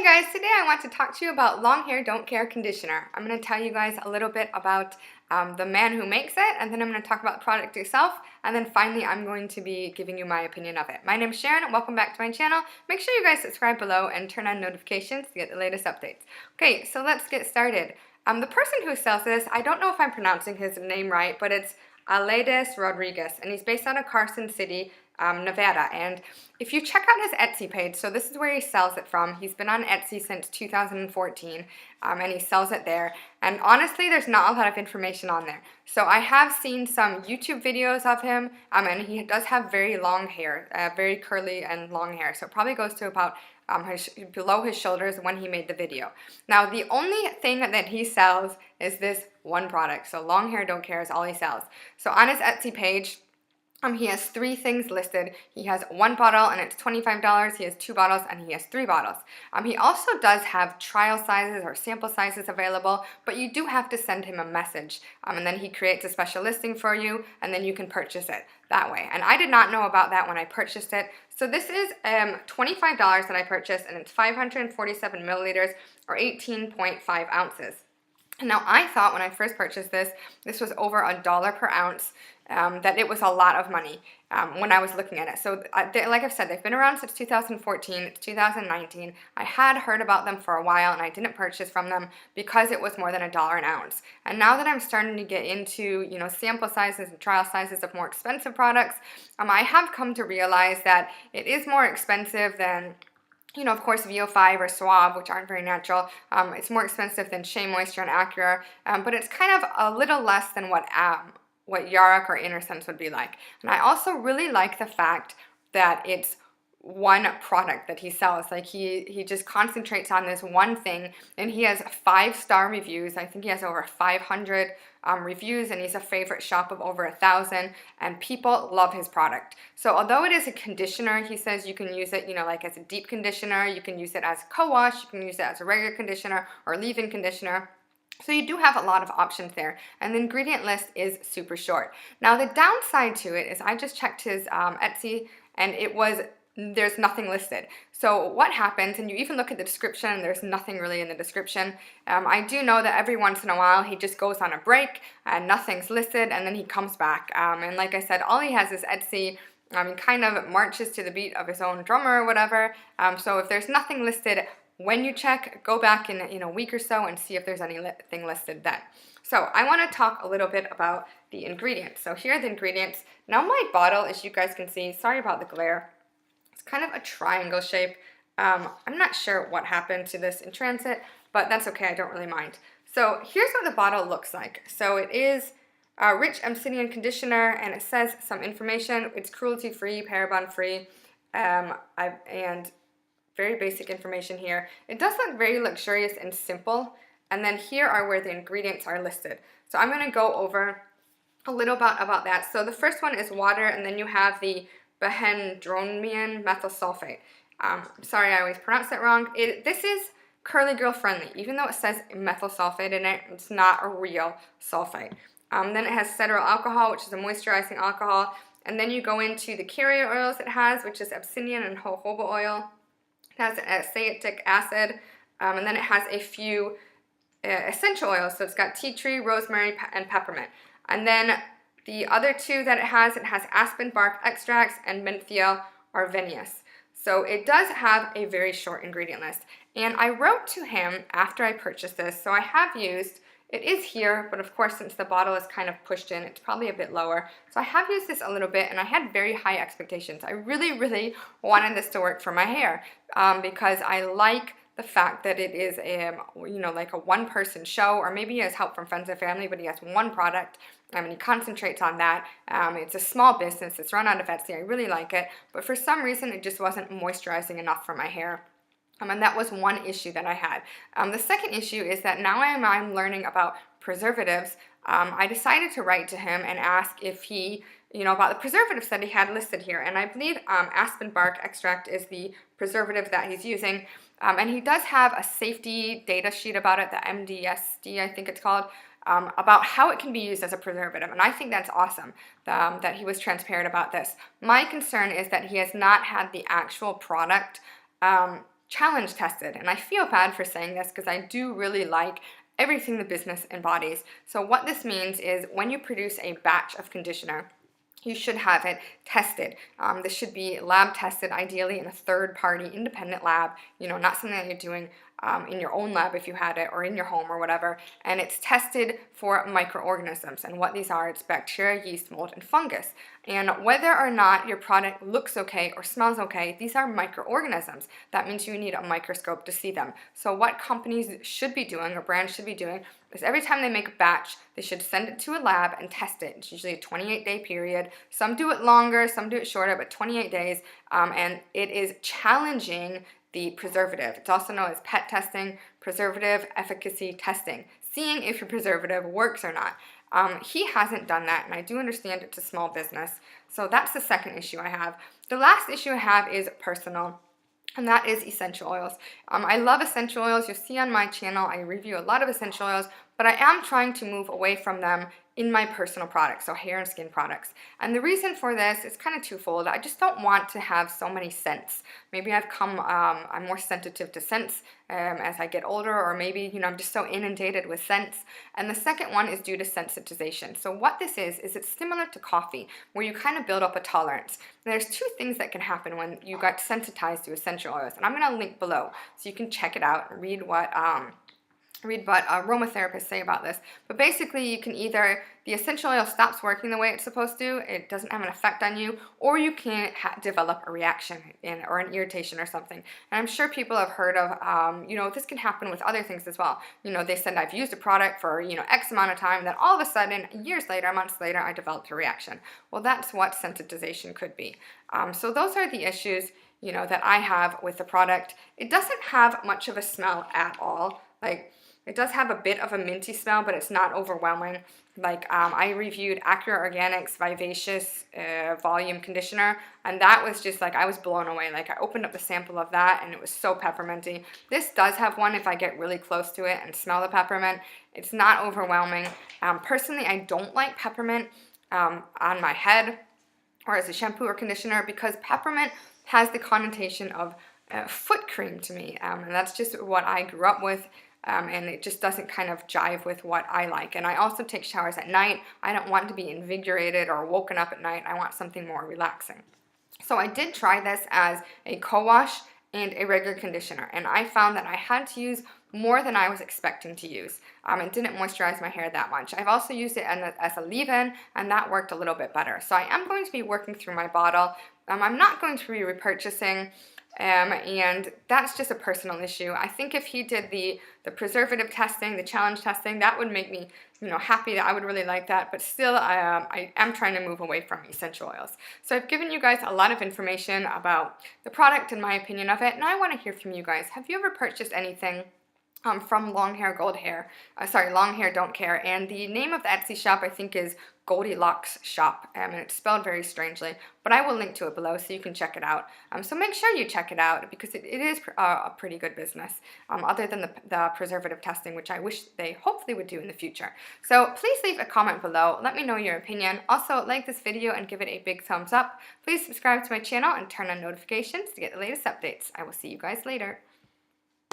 Hi guys, today I want to talk to you about Long Hair Don't Care conditioner. I'm going to tell you guys a little bit about the man who makes it, and then I'm going to talk about the product itself, and then finally I'm going to be giving you my opinion of it. My name's Sharon, welcome back to my channel. Make sure you guys subscribe below and turn on notifications to get the latest updates. Okay, so let's get started. The person who sells this, I don't know if I'm pronouncing his name right, but it's Lhdc Rodriguez, and he's based out of Carson City, Nevada. And if you check out his Etsy page, so this is where he sells it from. He's been on Etsy since 2014, and he sells it there. And honestly, there's not a lot of information on there. So I have seen some YouTube videos of him, and he does have very long hair, very curly and long hair. So it probably goes to about below his shoulders when he made the video. Now, the only thing that he sells is this one product. So Long Hair Don't Care is all he sells. So on his Etsy page, he has 3 things listed. He has 1 bottle and it's $25. He has 2 bottles and he has 3 bottles. He also does have trial sizes or sample sizes available, but you do have to send him a message. And then he creates a special listing for you, and then you can purchase it that way. And I did not know about that when I purchased it. So this is $25 that I purchased, and it's 547 milliliters or 18.5 ounces. Now, I thought when I first purchased this was over $1 per ounce, that it was a lot of money when I was looking at it. So like I've said, they've been around since 2014, it's 2019. I had heard about them for a while and I didn't purchase from them because it was more than $1 an ounce. And now that I'm starting to get into, sample sizes and trial sizes of more expensive products, I have come to realize that it is more expensive than, of course, VO5 or Suave, which aren't very natural. It's more expensive than Shea Moisture and Acura, but it's kind of a little less than what Yarok or Innersense would be like. And I also really like the fact that it's one product that he sells. Like he just concentrates on this one thing, and he has 5-star reviews. I think he has over 500 reviews, and he's a favorite shop of over 1,000, and people love his product. So although it is a conditioner, he says you can use it, like as a deep conditioner, you can use it as a co-wash, you can use it as a regular conditioner or leave-in conditioner. So you do have a lot of options there, and the ingredient list is super short. Now the downside to it is I just checked his Etsy, and there's nothing listed. So what happens, and you even look at the description, there's nothing really in the description. I do know that every once in a while he just goes on a break and nothing's listed, and then he comes back. And like I said, all he has is Etsy. He kind of marches to the beat of his own drummer or whatever. So if there's nothing listed, when you check, go back in a week or so and see if there's anything listed then. So I want to talk a little bit about the ingredients. So here are the ingredients. Now my bottle, as you guys can see, sorry about the glare, it's kind of a triangle shape. I'm not sure what happened to this in transit, but that's okay, I don't really mind. So here's what the bottle looks like. So it is a rich Abyssinian conditioner, and it says some information. It's cruelty-free, paraben-free, and very basic information here. It does look very luxurious and simple, and then here are where the ingredients are listed. So I'm going to go over a little about that. So the first one is water, and then you have the bendronium methyl sulfate. Sorry, I always pronounce that wrong. This is curly girl friendly. Even though it says methyl sulfate in it, it's not a real sulfate. Then it has cetyl alcohol, which is a moisturizing alcohol. And then you go into the carrier oils it has, which is Abyssinian and jojoba oil. It has acetic acid, and then it has a few essential oils. So it's got tea tree, rosemary, and peppermint. And then the other 2 that it has aspen bark extracts and menthiol arvenius. So it does have a very short ingredient list. And I wrote to him after I purchased this, so I have used, it is here, but of course since the bottle is kind of pushed in, it's probably a bit lower. So I have used this a little bit, and I had very high expectations. I really wanted this to work for my hair because I like the fact that it is like a one-person show, or maybe he has help from friends and family, but he has one product, and he concentrates on that. It's a small business, it's run out of Etsy, I really like it, but for some reason it just wasn't moisturizing enough for my hair. And that was one issue that I had. The second issue is that now I'm learning about preservatives. I decided to write to him and ask if he, about the preservatives that he had listed here. And I believe aspen bark extract is the preservative that he's using. And he does have a safety data sheet about it, the MDSD, I think it's called, about how it can be used as a preservative. And I think that's awesome that he was transparent about this. My concern is that he has not had the actual product challenge tested. And I feel bad for saying this because I do really like everything the business embodies. So what this means is when you produce a batch of conditioner, you should have it tested. This should be lab tested, ideally in a third-party independent lab, not something that you're doing in your own lab if you had it, or in your home or whatever, and it's tested for microorganisms. And what these are, it's bacteria, yeast, mold, and fungus. And whether or not your product looks okay or smells okay, these are microorganisms. That means you need a microscope to see them. So what companies should be doing, or brands should be doing, is every time they make a batch, they should send it to a lab and test it. It's usually a 28-day period. Some do it longer, some do it shorter, but 28 days. And it is challenging the preservative. It's also known as PET testing, preservative efficacy testing, seeing if your preservative works or not. He hasn't done that, and I do understand it's a small business. So that's the second issue I have. The last issue I have is personal, and that is essential oils. I love essential oils. You'll see on my channel I review a lot of essential oils, but I am trying to move away from them in my personal products, so hair and skin products. And the reason for this is kind of twofold. I just don't want to have so many scents. Maybe I'm more sensitive to scents as I get older, or maybe, I'm just so inundated with scents. And the second one is due to sensitization. So what this is it's similar to coffee, where you kind of build up a tolerance. And there's two things that can happen when you got sensitized to essential oils. And I'm going to link below so you can check it out and read what aromatherapists say about this. But basically, you can either, the essential oil stops working the way it's supposed to, it doesn't have an effect on you, or you can develop a reaction or an irritation or something. And I'm sure people have heard of, this can happen with other things as well. They said I've used a product for, X amount of time, then all of a sudden, years later, months later, I developed a reaction. Well, that's what sensitization could be. So those are the issues, that I have with the product. It doesn't have much of a smell at all. It does have a bit of a minty smell, but it's not overwhelming. I reviewed Accurate Organics Vivacious Volume Conditioner, and that was just I was blown away. I opened up the sample of that, and it was so pepperminty. This does have one if I get really close to it and smell the peppermint. It's not overwhelming. Personally, I don't like peppermint on my head or as a shampoo or conditioner, because peppermint has the connotation of foot cream to me, and that's just what I grew up with. And it just doesn't kind of jive with what I like. And I also take showers at night. I don't want to be invigorated or woken up at night. I want something more relaxing. So I did try this as a co-wash and a regular conditioner, and I found that I had to use more than I was expecting to use. It didn't moisturize my hair that much. I've also used it as a leave-in, and that worked a little bit better. So I am going to be working through my bottle. I'm not going to be repurchasing, and that's just a personal issue. I think if he did the preservative testing, the challenge testing, that would make me, happy. That I would really like that. But still, I am trying to move away from essential oils. So I've given you guys a lot of information about the product and my opinion of it, and I want to hear from you guys. Have you ever purchased anything from Long Hair Don't Care, and the name of the Etsy shop I think is Goldi Lochz shop, and it's spelled very strangely, but I will link to it below so you can check it out. So make sure you check it out, because it is a pretty good business, other than the preservative testing, which I wish they hopefully would do in the future. So please leave a comment below, let me know your opinion. Also, like this video and give it a big thumbs up. Please subscribe to my channel and turn on notifications to get the latest updates. I will see you guys later.